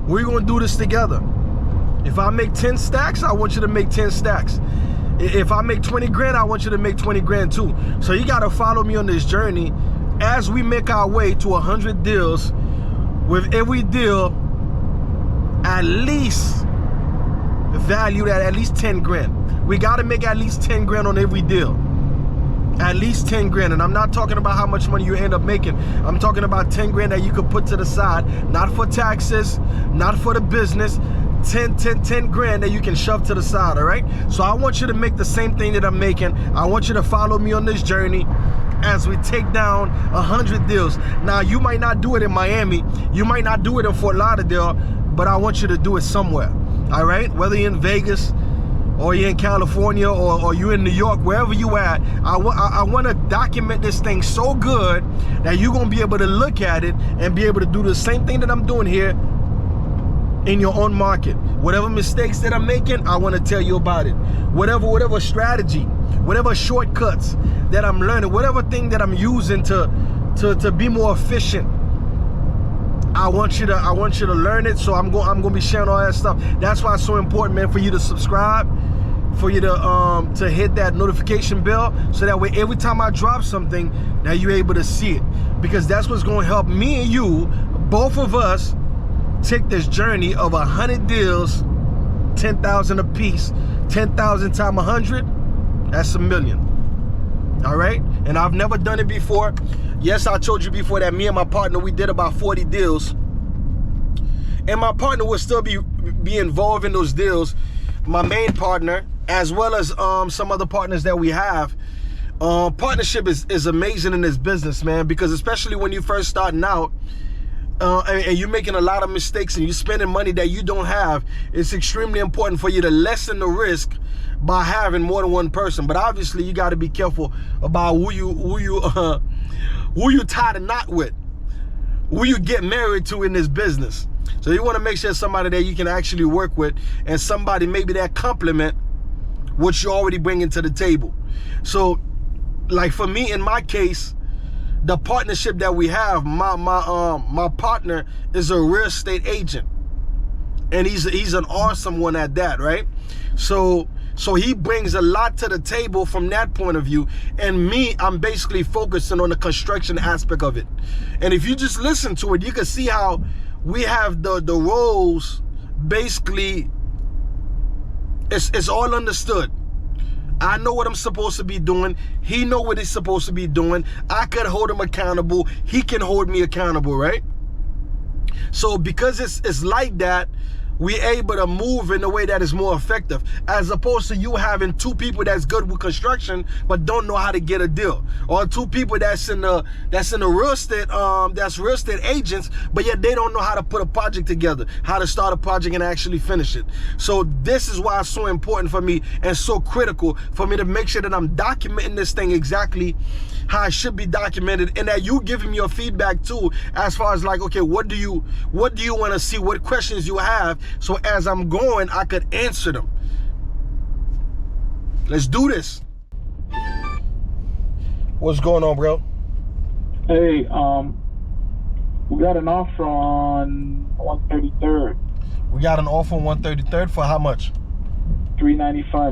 We're going to do this together. If I make 10 stacks, I want you to make 10 stacks. If I make 20 grand, I want you to make 20 grand too. So you got to follow me on this journey as we make our way to 100 deals, with every deal at least valued at least 10 grand. We got to make at least 10 grand on every deal. At least 10 grand. And I'm not talking about how much money you end up making. I'm talking about 10 grand that you could put to the side, not for taxes, not for the business. 10 grand that you can shove to the side, all right? So I want you to make the same thing that I'm making. I want you to follow me on this journey as we take down 100 deals. Now, you might not do it in Miami. You might not do it in Fort Lauderdale, but I want you to do it somewhere, all right? Whether you're in Vegas or you're in California or you're in New York, wherever you at, I want to document this thing so good that you're going to be able to look at it and be able to do the same thing that I'm doing here in your own market. Whatever mistakes that I'm making, I want to tell you about it. Whatever strategy, whatever shortcuts that I'm learning, whatever thing that I'm using to be more efficient, I want you to learn it. So I'm going to be sharing all that stuff. That's why it's so important, man, for you to subscribe, for you to hit that notification bell, so that way every time I drop something, that you're able to see it, because that's what's going to help me and you, both of us, take this journey of 100 deals, 10,000 a piece. 10,000 times 100, that's $1 million. All right? And I've never done it before. Yes, I told you before that me and my partner, we did about 40 deals. And my partner will still be involved in those deals. My main partner, as well as some other partners that we have. Partnership is amazing in this business, man, because especially when you're first starting out, and you're making a lot of mistakes and you're spending money that you don't have, it's extremely important for you to lessen the risk by having more than one person. But obviously you got to be careful about who you tie the knot with, who you get married to in this business. So you want to make sure somebody that you can actually work with, and somebody maybe that complement what you're already bringing to the table. So like for me, in my case, the partnership that we have, my partner is a real estate agent, and he's an awesome one at that, right? So he brings a lot to the table from that point of view, and me, I'm basically focusing on the construction aspect of it. And if you just listen to it, you can see how we have the roles basically, it's all understood. I know what I'm supposed to be doing. He know what he's supposed to be doing. I could hold him accountable. He can hold me accountable, right? So because it's like that, we're able to move in a way that is more effective, as opposed to you having two people that's good with construction but don't know how to get a deal, or two people that's in the real estate that's real estate agents, but yet they don't know how to put a project together, how to start a project and actually finish it. So this is why it's so important for me and so critical for me to make sure that I'm documenting this thing exactly how it should be documented, and that you giving me your feedback too, as far as like, okay, what do you want to see, what questions you have, so as I'm going, I could answer them. Let's do this. What's going on, bro? Hey, we got an offer on 133rd. We got an offer on 133rd for how much? $395.